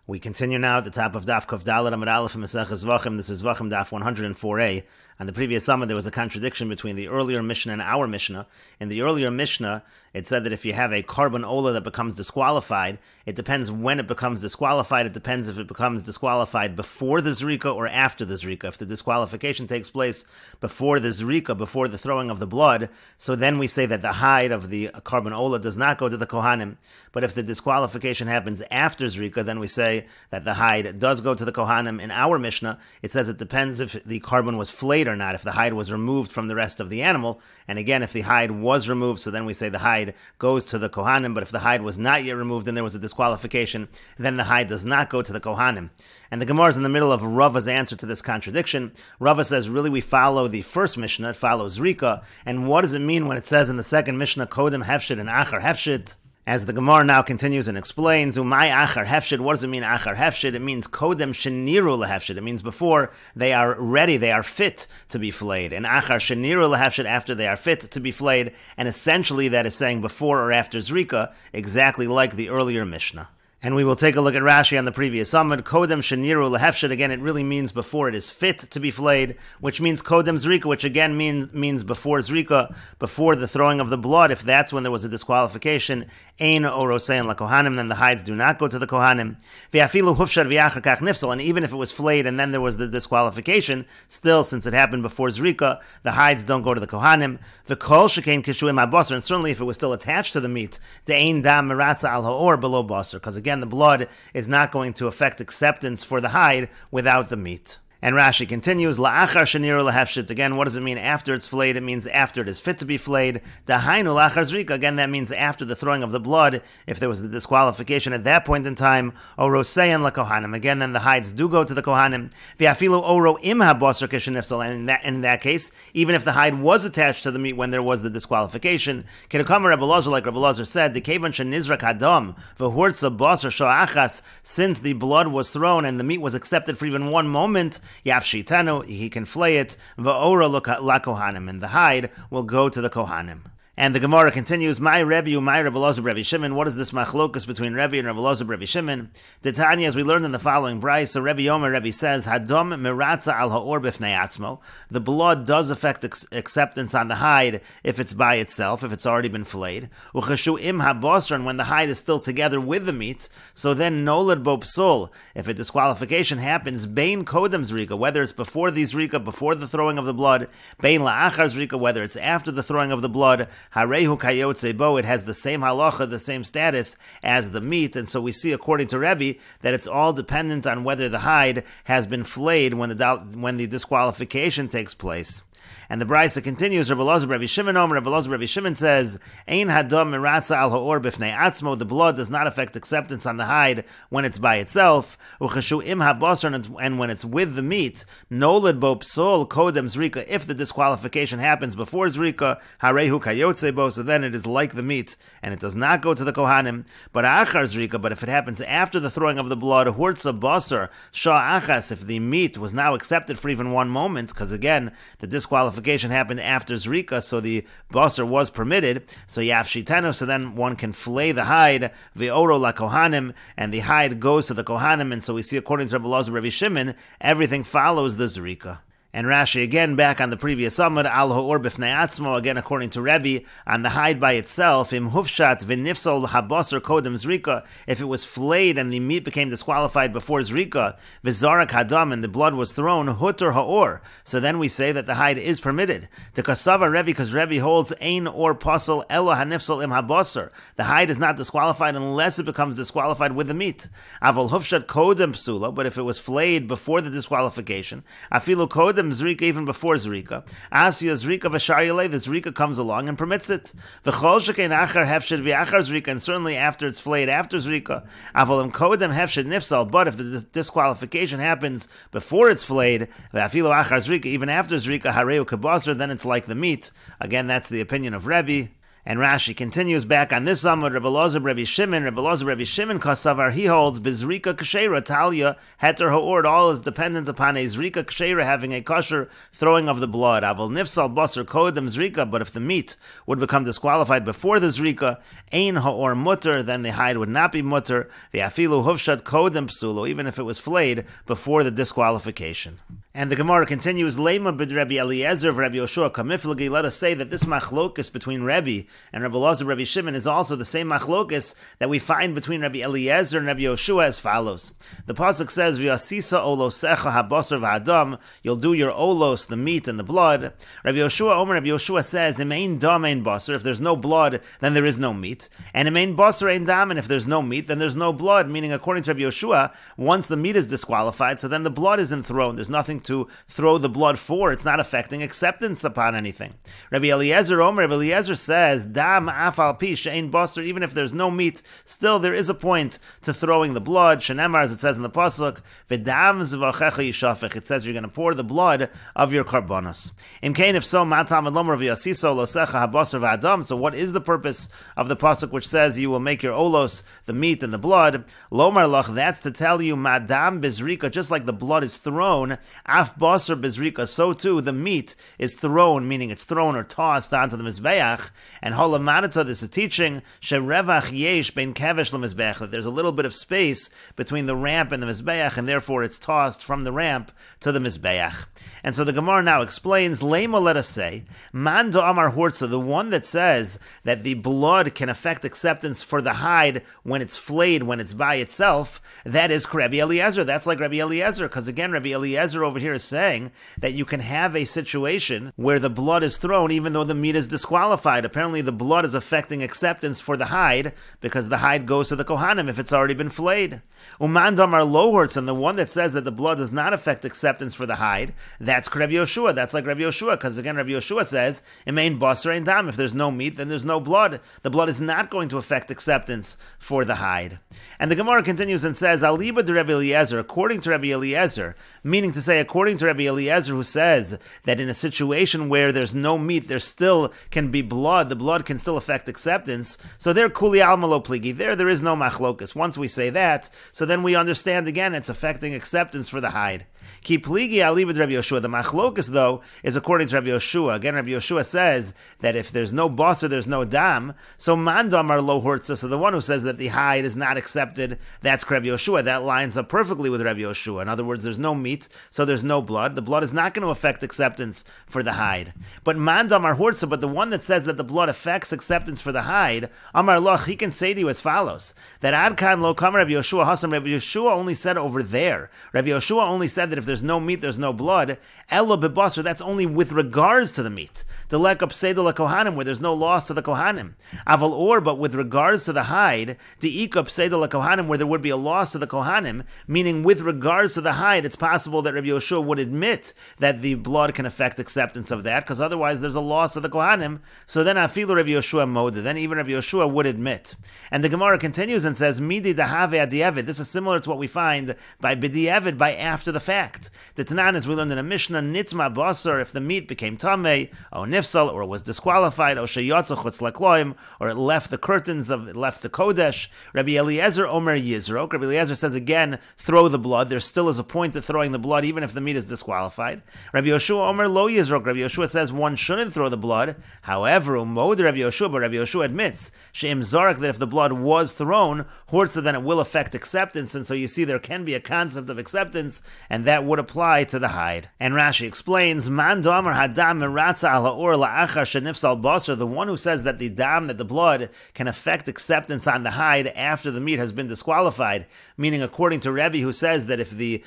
We continue now at the top of Daf Kuf Dalet Amud Aleph in Meseches Zevachim. This is Zevachim Daf 104a. On the previous summit, there was a contradiction between the earlier Mishnah and our Mishnah. In the earlier Mishnah, it said that if you have a carbon ola that becomes disqualified, it depends when it becomes disqualified. It depends if it becomes disqualified before the zrika or after the zrika. If the disqualification takes place before the zrika, before the throwing of the blood, so then we say that the hide of the carbon ola does not go to the Kohanim. But if the disqualification happens after zrika, then we say that the hide does go to the Kohanim. In our Mishnah, it says it depends if the carbon was flayed or not, if the hide was removed from the rest of the animal. And again, if the hide was removed, so then we say the hide goes to the Kohanim. But if the hide was not yet removed and there was a disqualification, then the hide does not go to the Kohanim. And the Gemara is in the middle of Rava's answer to this contradiction. Rava says, really, we follow the first Mishnah, it follows Zrika. And what does it mean when it says in the second Mishnah, Kodem Hefshit and Achar Hefshit? As the Gemara now continues and explains, Umay Achar Hefshit, what does it mean Achar Hefshit? It means Kodem Sheniru Lehefshit. It means before they are ready, they are fit to be flayed. And Achar Sheniru Lehefshit, after they are fit to be flayed. And essentially that is saying before or after Zrika, exactly like the earlier Mishnah. And we will take a look at Rashi on the previous summit. Kodem sheniru lehefshit, again, it really means before it is fit to be flayed, which means Kodem zrika, which again means before zrika, before the throwing of the blood. If that's when there was a disqualification, ein orosein lakohanim, then the hides do not go to the Kohanim. V'afilu hufshad v'achar kach nifsal, and even if it was flayed and then there was the disqualification, still, since it happened before zrika, the hides don't go to the Kohanim. The kol shekein kishuim habasar, and certainly if it was still attached to the meat, the ein dam meratza al haor below basar, because again, the blood is not going to affect acceptance for the hide without the meat. And Rashi continues, La'achar sheniru lehefshit. Again, what does it mean after it's flayed? It means after it is fit to be flayed. Dahainu la'achar zrika. Again, that means after the throwing of the blood. If there was a disqualification at that point in time, orosein lakohanim. Again, then the hides do go to the Kohanim. V'afilu oro im habasar kishenifsal. And in that case, even if the hide was attached to the meat when there was the disqualification, Kedekama Rebbe Lazar, like Rebbe Lazar said, Dekevan shenizrak hadam v'hurtza basar sha'achas. Since the blood was thrown and the meat was accepted for even one moment, Yafshitanu, he can flay it, Va'ora la Kohanim, and the hide will go to the Kohanim. And the Gemara continues, My Rebbe, my Rebbe Lazar, Rebbe Shimon. What is this machlokus between Rebbe and Rebbe Lazar, Rebbe Shimon? The Tanya, as we learned in the following brayso, so Rebbe Yomer, Rebbe says, Hadom miratza al haor b'fnei atzmo. The blood does affect acceptance on the hide if it's by itself, if it's already been flayed. Uchashu im habasar, and when the hide is still together with the meat, so then nolad bo psul. If a disqualification happens, bein kodem zrika, whether it's before the zrika, before the throwing of the blood, bein la'achar zrika, whether it's after the throwing of the blood, Harehu kayotze bo, it has the same halacha, the same status as the meat, and so we see, according to Rebbe, that it's all dependent on whether the hide has been flayed when the disqualification takes place. And the brayso continues, Rebbe Lazar, Rebbe Shimon, Rebbe Lazar, Rebbe Shimon says, Ein hadam miratza al haor b'fnei atzmo, the blood does not affect acceptance on the hide when it's by itself, uchashu im habasar, and when it's with the meat, nolad bo psul kodem zrika, if the disqualification happens before zrika, harehu kayotze bo, so then it is like the meat, and it does not go to the Kohanim, but achar zrika, but if it happens after the throwing of the blood, hurtza basar, shah achas, if the meat was now accepted for even one moment, because again, the disqualification happened after Zrika, so the basar was permitted, so Yafshitanu, so then one can flay the hide, Ve'oro la Kohanim, and the hide goes to the Kohanim, and so we see, according to Rebbe Lazar, Rebbe Shimon, everything follows the Zrika. And Rashi, again, back on the previous summit, al ha'or b'fnei atzmo, again, according to Rebbe, on the hide by itself, im hufshat v'nifsal habasar kodem zrika, if it was flayed and the meat became disqualified before zrika, v'zarak hadam, and the blood was thrown, hutter ha'or, so then we say that the hide is permitted. To kasava Rebbe, because Rebbe holds ein or pasal elo hanifsal im habasar, the hide is not disqualified unless it becomes disqualified with the meat. Avol hufshat kodem psula, but if it was flayed before the disqualification, afilu kodem Zrika, even before Zrika, Asya Zrika v'shar the Zrika comes along and permits it. V'chol shekein achar hefshid v'achar Zrika, and certainly after it's flayed after Zrika. Avolim kodem hefshid nifsal, but if the disqualification happens before it's flayed, v'afilu achar Zrika, even after Zrika, hareu kabasar, then it's like the meat. Again, that's the opinion of Rebbe. And Rashi continues back on this Amud, Rebbe Elazar Rebbe Shimon, Kasavar, he holds, Bizrika Kshera Talia, Heter Ha'ord, all is dependent upon a Zrika Kshera having a kosher throwing of the blood. Aval Nifsal Basar Kodem Zrika, but if the meat would become disqualified before the Zrika, Ein Ha'or Mutter, then the hide would not be Mutter, the Afilu Hufshat Kodem Psulo, even if it was flayed before the disqualification. And the Gemara continues, Lema bid Rabbi Eliezer of Rabbi Yoshua Kamiflagi, let us say that this machlokus between Rabbi and Rabbi Elazar Rabbi Shimon is also the same machlokus that we find between Rabbi Eliezer and Rabbi Yoshua as follows. The pasuk says, V'yasisa olosecha habasar v'adam, you'll do your olos, the meat and the blood. Rabbi Yoshua says, Im ein dam ein basar, if there's no blood, then there is no meat. And im ein basar ein dam, and if there's no meat, then there's no blood, meaning according to Rabbi Yoshua, once the meat is disqualified, so then the blood is enthroned. There's nothing to throw the blood for. It's not affecting acceptance upon anything. Rabbi Eliezer says, Dam afal pi she'ein basar, even if there's no meat, still there is a point to throwing the blood. Shenemar, as it says in the pasuk, V'dam zevachecha yishafech, it says you're going to pour the blood of your karbonos. Imkein, if so, matam and lomer v'yasiso losecha habasar v'adam, so what is the purpose of the pasuk which says you will make your olos, the meat and the blood? Lomar lach, that's to tell you, madam bizrika, just like the blood is thrown, af basar bizrika, so too the meat is thrown, meaning it's thrown or tossed onto the mizbeach. And holamanata, this is teaching sherevach yesh ben kevesh lemizbeach, that there's a little bit of space between the ramp and the mizbeach, and therefore it's tossed from the ramp to the mizbeach. And so the Gemara now explains, Lema, let us say, man do amar hortza, the one that says that the blood can affect acceptance for the hide when it's flayed, when it's by itself, that is Rabbi Eliezer. That's like Rabbi Eliezer, because again, Rabbi Eliezer over here is saying that you can have a situation where the blood is thrown even though the meat is disqualified. Apparently the blood is affecting acceptance for the hide because the hide goes to the Kohanim if it's already been flayed. Uman damar lo hortza, and the one that says that the blood does not affect acceptance for the hide, that's Rabbi Yoshua. That's like Rabbi Yoshua, because again, Rabbi Yoshua says, Im ein basar ein dam, if there's no meat, then there's no blood. The blood is not going to affect acceptance for the hide. And the Gemara continues and says, Aliba de Rabbi Eliezer, according to Rabbi Eliezer, meaning to say, according to Rabbi Eliezer, who says that in a situation where there's no meat, there still can be blood, the blood can still affect acceptance. So there, kuli alma lo pligi, there is no machlokus. Once we say that, so then we understand again it's affecting acceptance for the hide. Ki pligi aliba de Rabbi Yoshua. The machlokus, though, is according to Rabbi Yoshua. Again, Rabbi Yoshua says that if there's no basar, there's no dam. So man damar lo hortza. So the one who says that the hide is not accepted, that's Rabbi Yoshua. That lines up perfectly with Rabbi Yoshua. In other words, there's no meat, so there's no blood. The blood is not going to affect acceptance for the hide. But man damar hortza. But the one that says that the blood affects acceptance for the hide, amar loch, he can say to you as follows: that adkan lo kam Rabbi Yoshua hasam. Rabbi Yoshua only said over there. Rabbi Yoshua only said that if there's no meat, there's no blood. Ella bebasar, that's only with regards to the meat. Delek upseidel kohanim, where there's no loss to the kohanim. Aval or, but with regards to the hide, deik upseidel kohanim, where there would be a loss to the kohanim, meaning with regards to the hide, it's possible that Rabbi Yoshua would admit that the blood can affect acceptance of that, because otherwise there's a loss to the kohanim. So then afilu Rabbi Yoshua moda, then even Rabbi Yoshua would admit. And the Gemara continues and says, midi dahave adievid. This is similar to what we find by bidievid, by after the fact. The Tanan, as we learned in a Mishnah, nitzma basar, if the meat became tamei, or nifsal, or was disqualified, or sheyotza chutz lakloim, or it left the curtains of, it left the kodesh. Rabbi Eliezer omer yizrok. Rabbi Eliezer says again, throw the blood. There still is a point to throwing the blood, even if the meat is disqualified. Rabbi Yoshua omer lo yizrok. Rabbi Yoshua says one shouldn't throw the blood. However, umod Rabbi Yoshua, but Rabbi Yoshua admits sheim zarak, that if the blood was thrown, hortza, then it will affect acceptance. And so you see, there can be a concept of acceptance, and that would apply to the hide. And Rashi explains, man domer hadam meratza ala or la'achar shenifsal basar, the one who says that the dam, that the blood can affect acceptance on the hide after the meat has been disqualified, meaning according to Rebbe, who says that if the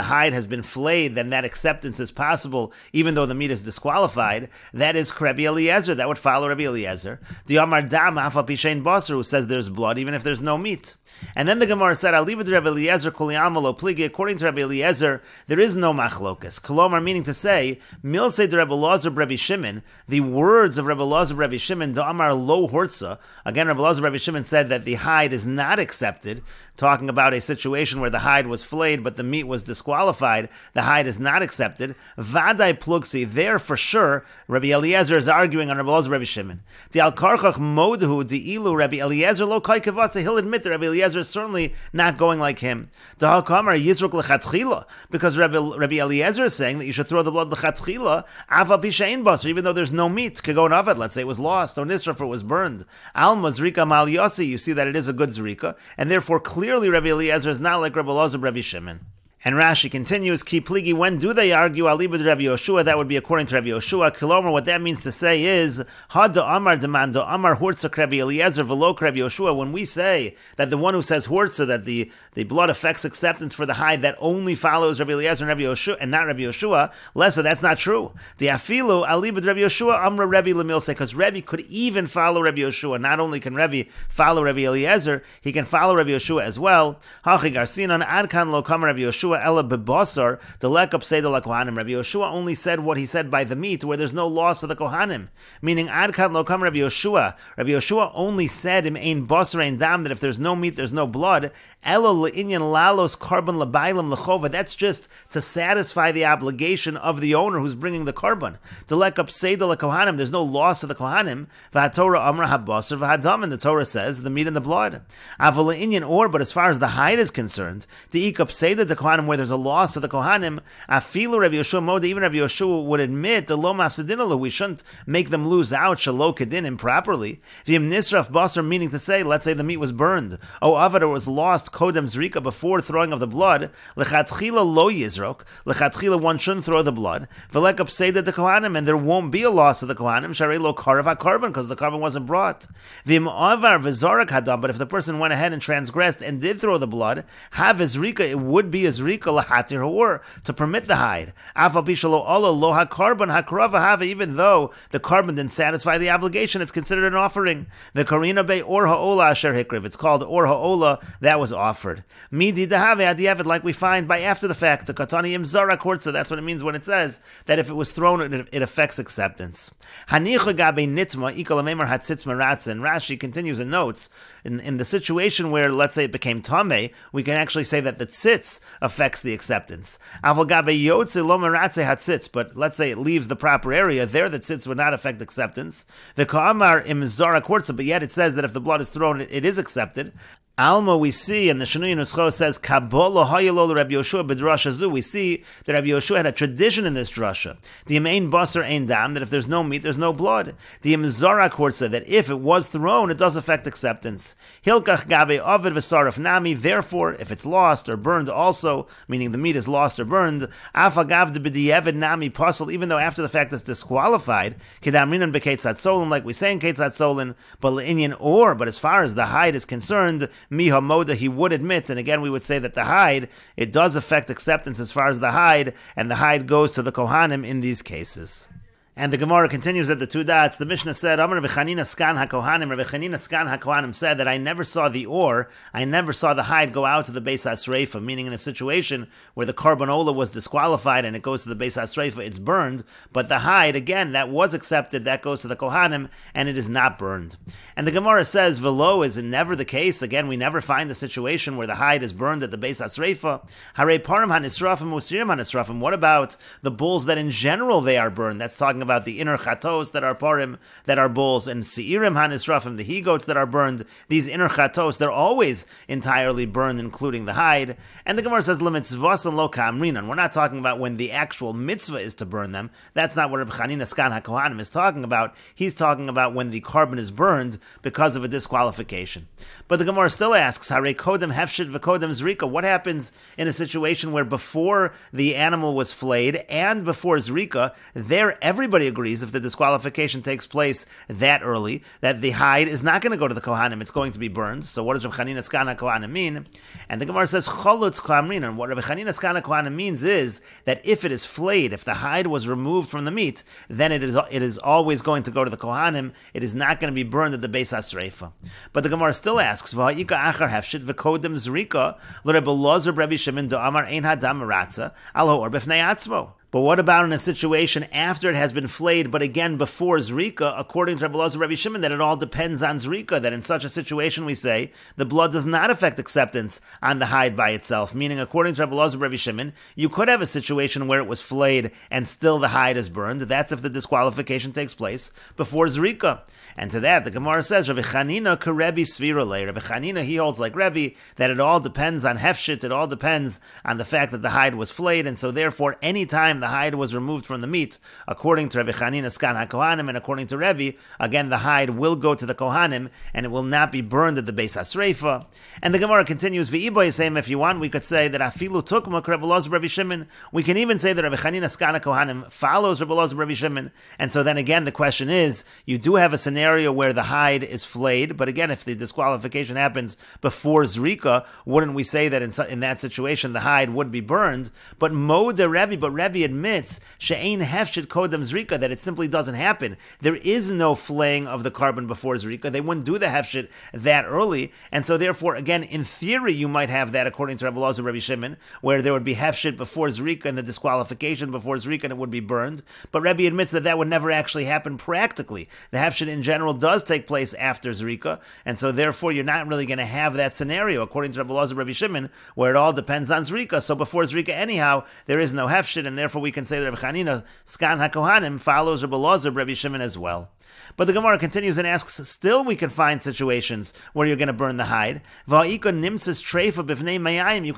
hide has been flayed, then that acceptance is possible even though the meat is disqualified. That is Rabbi Eliezer. That would follow Rabbi Eliezer. The Amar dam afal pishein basar, who says there's blood even if there's no meat. And then the Gemara said, I'll leave it to Rabbi Eliezer, pligi. According to Rabbi Eliezer, there is no machlokas. Kolomar, meaning to say, milsei de Rabbi Elazar Rabbi Shimon, the words of Rabbi Elazar Rabbi Shimon, da'amar lo hortza. Again, Rabbi Elazar Rabbi Shimon said that the hide is not accepted. talking about a situation where the hide was flayed but the meat was disqualified, the hide is not accepted. Vadai plugsi, there for sure, Rabbi Eliezer is arguing on Rabbi Elazar, Rabbi Shimon. Di al karchach modhu di ilu Rabbi Eliezer lo kai kavasa. He'll admit that Rabbi Eliezer is certainly not going like him. Da hakamar yizruk lechatchila, because Rabbi Eliezer is saying that you should throw the blood lechatchila aval pishain basar, even though there's no meat. Kagon avad, let's say it was lost, or nisra, for it was burned. Alma zrika mal yasi, you see that it is a good zrika, and therefore clearly Rabbi Eliezer is not like Rabbi Elazar, Rabbi Shimon. And Rashi continues, Ki pligi, when do they argue alibud Rabbi Yoshua? That would be according to Rabbi Yoshua. Kilomer, what that means to say is, Ha da amar demand da amar hurtzak Rabbi Eliezer v'lo Rabbi Yoshua. When we say that the one who says hurtzah, that the blood affects acceptance for the hide, that only follows Rabbi Eliezer and Rabbi Yoshua, and not Rabbi Yoshua, Lessa, that's not true. The afilu alibud Rabbi Yoshua amra Rabbi lemilse, because Rabbi could even follow Rabbi Yoshua. Not only can Rabbi follow Rabbi Eliezer, he can follow Rabbi Yoshua as well. Hachi garsinan adkan lo kama Rabbi Yoshua ela bebasar the lekap seder la kohanim. Rabbi Yoshua only said what he said by the meat, where there's no loss of the kohanim. Meaning adkan lo kama Rabbi Yoshua. Rabbi Yoshua only said im ein basar ein dam, that if there's no meat, there's no blood. Ela leinyan lalos carbon labailam lechova. That's just to satisfy the obligation of the owner who's bringing the carbon. The lekap seder la kohanim. There's no loss of the kohanim. V'hatorah amra habasar v'hadam, and the Torah says the meat and the blood. Aval leinyan or, but as far as the hide is concerned, the ikap seder the kohanim, where there's a loss of the kohanim, afilu Rabbi Yoshua moda, even Rabbi Yoshua would admit the lo mafsedinalu, we shouldn't make them lose out shalo kedin improperly. V'im nisraf basar, meaning to say, let's say the meat was burned, avad was lost kodem zrika, before throwing of the blood, lechatchila lo yizrok, lechatchila one shouldn't throw the blood, v'lekap seder the kohanim, and there won't be a loss of the kohanim, sharei lo karav ha-carbon, because the carbon wasn't brought. V'im avar v'zorak hadam, but if the person went ahead and transgressed and did throw the blood, have zrika, it would be a zrika lahatir ha'or, to permit the hide. Afal pishalo olo lo ha-carbon ha-karava hava, even though the carbon didn't satisfy the obligation, it's considered an offering. V'karina be or ha'ola asher hikriv, it's called or ha'ola, that was offered. Midi dehave adiyavid, like we find by after the fact, the katani im zara kortza, that's what it means when it says that if it was thrown, it affects acceptance. Hanicha gabe nitma ikal amemar hatzitz maratza, and Rashi continues and notes, in the situation where, let's say, it became tameh, we can actually say that the tzitz affects the acceptance. Aval gabe yotze lo maratze hatzitz, but let's say it leaves the proper area, there the tzitz would not affect acceptance. V'ka'amar im zara kortza, but yet it says that if the blood is thrown, it is accepted. Alma, we see, and the Shnui Nuscho says, Kabbalah hayalol Rabbi Yoshua b'drasha zu. We see that Rabbi Yoshua had a tradition in this drasha. The ein basar ein dam, that if there's no meat, there's no blood. The zara korsa, that if it was thrown, it does affect acceptance. Hilkach gabe avid v'saraf nami. Therefore, if it's lost or burned, also, meaning the meat is lost or burned, afa gavd b'diyevid nami pasal, even though after the fact it's disqualified. Kedamrinan b'keitzat solin, like we say in keitzat solin, but le'inyan or. But as far as the hide is concerned, Miha Moda, he would admit, and again we would say that the hide, it does affect acceptance as far as the hide, and the hide goes to the Kohanim in these cases. And the Gemara continues at the two dots. The Mishnah said, Rabbi Chanina Skan HaKohanim, Rabbi Chanina Skan HaKohanim said that I never saw the or, I never saw the hide go out to the Beis HaSreifa, meaning in a situation where the Karban Ola was disqualified and it goes to the Beis HaSreifa, it's burned, but the hide, again, that was accepted, that goes to the Kohanim, and it is not burned. And the Gemara says, Velo is never the case. Again, we never find a situation where the hide is burned at the Beis HaSreifa. Hare Parim HaNisrafim Usirim HaNisrafim. What about the bulls that in general they are burned? That's talking about the inner chatos that are parim, that are bulls, and seirim hanisrafim, the he-goats that are burned. These inner chatos, they're always entirely burned, including the hide. And the Gemara says, "Lemitzvos and lo ka'amrinan." We're not talking about when the actual mitzvah is to burn them. That's not what Rabbi Chanina Skan HaKohanim is talking about. He's talking about when the carbon is burned because of a disqualification. But the Gemara still asks, "Hare kodem hefshit v'kodem zrika." What happens in a situation where before the animal was flayed and before zrika, there everybody agrees, if the disqualification takes place that early, that the hide is not going to go to the Kohanim, it's going to be burned. So what does Rabbi Chanina Skan HaKohanim mean? And the Gemara says, Cholutz Ka'amrin. And what Rabbi Chanina Skan HaKohanim means is that if it is flayed, if the hide was removed from the meat, then it is always going to go to the Kohanim. It is not going to be burned at the Beis HaSreifa. But the Gemara still asks, V'ha'ika achar hefshit v'kodem zrika l'Rebbe Elazar b'Rebbe Shimon do'amar ein hadam meratza al ha'or b'fnei atzmo. But what about in a situation after it has been flayed, but again before Zrika, according to Rabbi Elazar Rabbi Shimon, that it all depends on Zrika, that in such a situation we say the blood does not affect acceptance on the hide by itself, meaning according to Rabbi Elazar Rabbi Shimon, you could have a situation where it was flayed and still the hide is burned. That's if the disqualification takes place before Zrika. And to that, the Gemara says, Rabbi Chanina Karebi Svirale. Rabbi Chanina, he holds like Rebbe, that it all depends on Hefshit, it all depends on the fact that the hide was flayed, and so therefore any time the hide was removed from the meat, according to Rabbi Chanina Skan HaKohanim, and according to Rebbe, again the hide will go to the Kohanim, and it will not be burned at the Beis HaSreifa. And the Gemara continues, V'iboy saying, if you want, we could say that Afilu Tukma Rabbi Elazar Rabbi Shimon. We can even say that Rabbi Chanina Skan HaKohanim follows Rabbi Elazar Rabbi Shimon, and so then again the question is, you do have a scenario where the hide is flayed, but again, if the disqualification happens before Zrika, wouldn't we say that in that situation the hide would be burned? But Rebbe admits she'ein hefshit kodem Zrika, that it simply doesn't happen. There is no flaying of the carbon before Zrika. They wouldn't do the hefshit that early, and so therefore, again, in theory, you might have that according to Rabbi Elazar Rabbi Shimon, where there would be hefshit before Zrika and the disqualification before Zrika, and it would be burned. But Rebbe admits that that would never actually happen practically. The hefshit in general does take place after Zrika, and so therefore you're not really going to have that scenario, according to Rabbi Elazar Rabbi Shimon, where it all depends on Zrika. So before Zrika anyhow, there is no hefshit, and therefore we can say that Rabbi Chanina, Skan HaKohanim, follows Rabbi Elazar Rabbi Shimon as well. But the Gemara continues and asks, still we can find situations where you're going to burn the hide. You can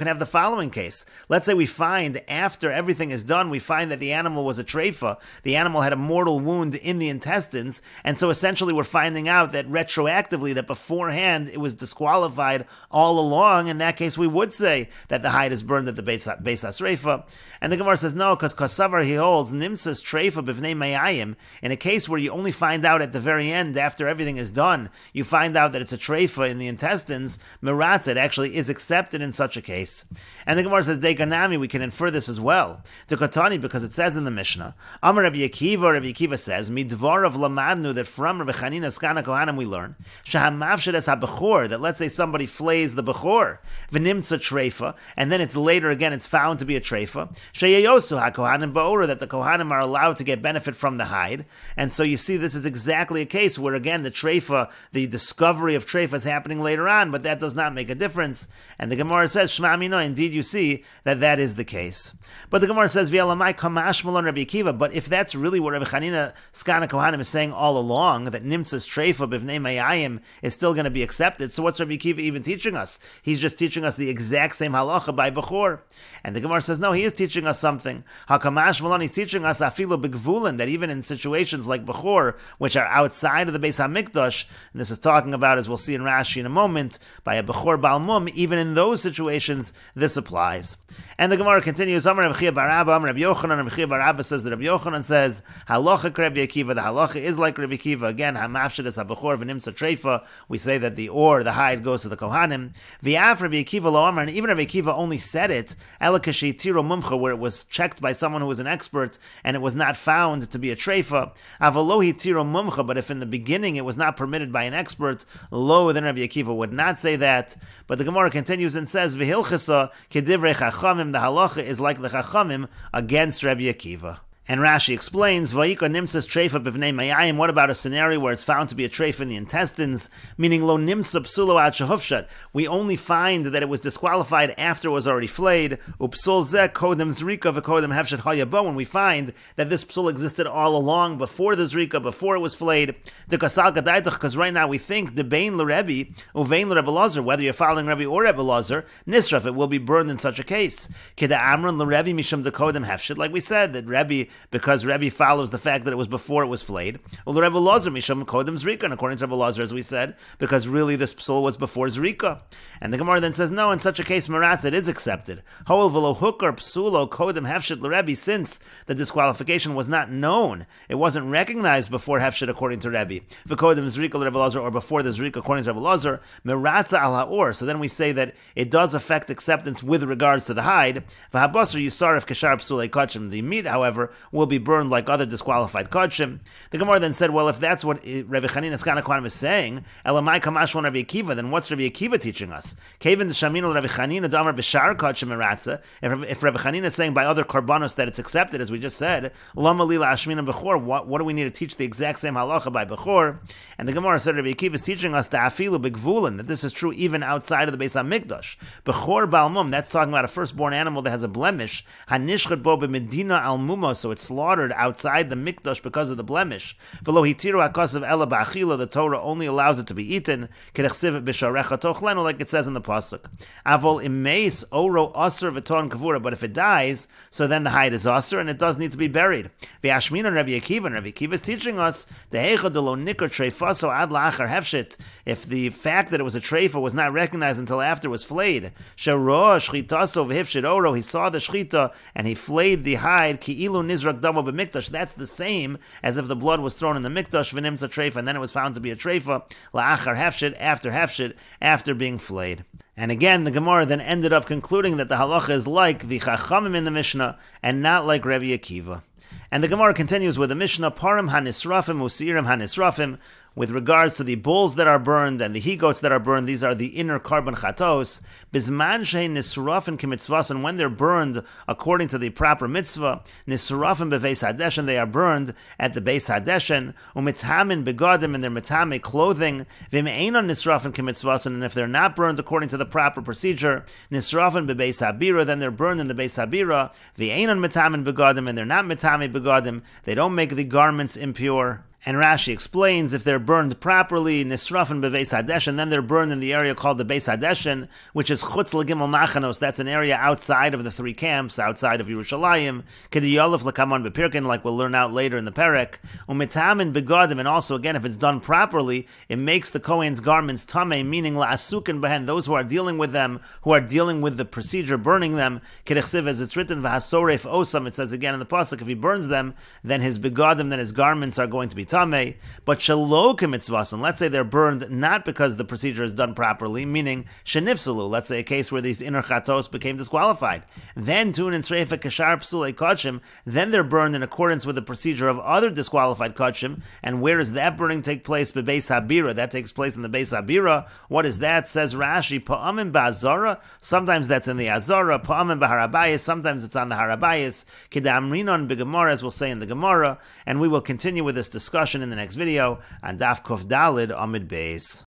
have the following case. Let's say we find, after everything is done, we find that the animal was a treifa, the animal had a mortal wound in the intestines, and so essentially we're finding out that retroactively, that beforehand it was disqualified all along. In that case, we would say that the hide is burned at the Beis HaSreifa. And the Gemara says no, because Kosavar, he holds, Nimsas treifa b'vnei mayayim, in a case where you only find out at the very end, after everything is done, you find out that it's a treifa in the intestines, Miratz, it actually is accepted in such a case. And the Gemara says, Deganami, we can infer this as well. To Kotani, because it says in the Mishnah, Amar Rabbi Akiva says, Midvar of Lamadnu, that from Rabbi Chanina Skan HaKohanim we learn, Shahamavshed es HaBechor, that let's say somebody flays the Bechor, V'nimtza treifa, and then it's later again, it's found to be a treifa, Sheyayosu HaKohanim Ba'ora, that the Kohanim are allowed to get benefit from the hide. And so you see, this is exactly a case where again the treifa, the discovery of treifa is happening later on, but that does not make a difference. And the Gemara says, Shema Amino, indeed you see that that is the case. But the Gemara says, V'yalamai kamash malon Rabbi Akiva, but if that's really what Rabbi Chanina Skan HaKohanim is saying all along, that Nimsas treifa b'vnei mayayim is still going to be accepted, so what's Rabbi Akiva even teaching us? He's just teaching us the exact same halacha by Bechor. And the Gemara says, no, he is teaching us something. HaKamash malon, he's teaching us afilu b'gvulin, that even in situations like Bechor, which are outside of the Beis HaMikdash, and this is talking about, as we'll see in Rashi in a moment, by a Bechor Bal Mum, even in those situations, this applies. And the Gemara continues, Amar Rabbi Chia bar Abba, Amar Rabbi Yochanan, Rabbi Chia bar Abba says that Rabbi Yochanan says, Halacha Rabbi Akiva, the halacha is like Rabbi Akiva, again, Hamafshed es HaBechor v'nimtza treifa, we say that the hide goes to the Kohanim, V'af Rabbi Akiva lo Amar, and even Rabbi Akiva only said it, Ela k'shei tiro mumcha, where it was checked by someone who was an expert, and it was not found to be a treifa, Avalohi tiro mumcha, but if in the beginning it was not permitted by an expert, lo, then Rabbi Akiva would not say that. But the Gemara continues and says, V'hilchasa kedivrei chachamim, the halacha is like the chachamim against Rabbi Akiva. And Rashi explains, Vayika nimsas treifa b'vnei mayayim. What about a scenario where it's found to be a treifa in the intestines, meaning lo nimsa psulo ad shehufshat? We only find that it was disqualified after it was already flayed. Upsul zeh kodem zrika v'kodem hefshat hayabo. When we find that this psul existed all along before the zrika, before it was flayed, because right now we think the bein l'Rebbe uvein l'Rebbe Elazar, whether you're following Rebbe or Rebbe Elazar, nisraf, it will be burned in such a case. Keda amron l'Rebbe misham the kodem hefshat, like we said that Rebbe, because Rebbe follows the fact that it was before it was flayed. Well, Rebbe Elazar misham kodem zrika, and according to Rebbe Elazar, as we said, because really this psul was before zrika. And the Gemara then says, no, in such a case, Meratz, it is accepted. Hoel v'lo hukar psulo kodem hefshet l'Rebbe, since the disqualification was not known, it wasn't recognized before hefshet according to Rebbe. V'kodem zrika l'Rebbe Elazar, or before the zrika according to Rebbe Elazar, Meratza al ha'or. So then we say that it does affect acceptance with regards to the hide. V'habasar yisaref kashar psulei kachim. The meat, however, will be burned like other disqualified kodshim. The Gemara then said, well, if that's what Rabbi Chanina Skana Kvanim is saying, Elamai Kamashwan Rabbi Akiva, then what's Rabbi Akiva teaching us? Kevin Shamino Rabbi Chanina Damar B'Shar Kodshim Eratza. If Rabbi Chanina is saying by other karbanos that it's accepted, as we just said, Lama Lila Ashmina Bechor, what do we need to teach the exact same halacha by Bechor? And the Gemara said Rabbi Akiva is teaching us the Afilu B'Gvulin, that this is true even outside of the Beis HaMikdash. Bechor Balmum, that's talking about a firstborn animal that has a blemish. Hanishchat Bo B'Medina Al Mumo, so it's slaughtered outside the Mikdash because of the blemish. Below Hitiru Akasav Ela Ba'achila, the Torah only allows it to be eaten. Kedechsiv B'Sharecha Tochlenu, like it says in the pasuk. Avol Imeis Oro Aser V'Ton Kavura, but if it dies, so then the hide is aser and it does need to be buried. V'Ashmina Rabbi Akiva, and Rabbi Akiva is teaching us Dehecha Delo Nikar Treifaso Ad La'achar Hefshit. If the fact that it was a treifa was not recognized until after it was flayed, Sheroah Shchitaso V'Hifshit Oro, he saw the shchita and he flayed the hide. Ki'ilu Nizrak Damo B'Mikdash. That's the same as if the blood was thrown in the Mikdash V'Nimtza Treifa, and then it was found to be a treifa La'achar Hefshit, after being flayed. And again, the Gemara then ended up concluding that the halacha is like the Chachamim in the Mishnah and not like Rabbi Akiva. And the Gemara continues with the Mishnah, Parim hanisrafim usirim hanisrafim, with regards to the bulls that are burned and the he-goats that are burned. These are the inner carbon chatos. Bizman shein nisrafim kimitzvas, and when they're burned according to the proper mitzvah, nisrafim beveis hadeshen, they are burned at the beis hadeshen. Umithamin begadim, and their mitame clothing. V'me'enon nisrafim kimitzvas, and if they're not burned according to the proper procedure, nisrafim bebeis habira, then they're burned in the beis habira. V'enon mitamin begadim, and they're not mitame begadim, they don't make the garments impure. And Rashi explains, if they're burned properly, nisrafin bebeis hadeshen, then they're burned in the area called the beis hadeshen, which is chutz legimel machanos. That's an area outside of the three camps, outside of Yerushalayim. Kediyolef lekamon bepirkin, like we'll learn out later in the perek. Umitamin begadim, and also again, if it's done properly, it makes the Kohen's garments tamei, meaning la'asukin behen, those who are dealing with them, who are dealing with the procedure burning them. Kedechsiv, as it's written, v'hasoref osam, it says again in the pasuk, if he burns them, then his begadim, then his garments are going to be tamei. But shelo kemitzvasan, let's say they're burned not because the procedure is done properly, meaning shenifsalu, let's say a case where these inner chatos became disqualified. Then tun and sreifa kashar psulei kodshim, then they're burned in accordance with the procedure of other disqualified kodshim. And where does that burning take place? Bebeis habira, that takes place in the beis habira. What is that? Says Rashi, pa'amim ba'azara, sometimes that's in the azara, pa'amim b'harabayis, sometimes it's on the harabayis, kedamrinon b'gemara, as we'll say in the Gemara. And we will continue with this discussion in the next video on Daf Dalid Amid Beis.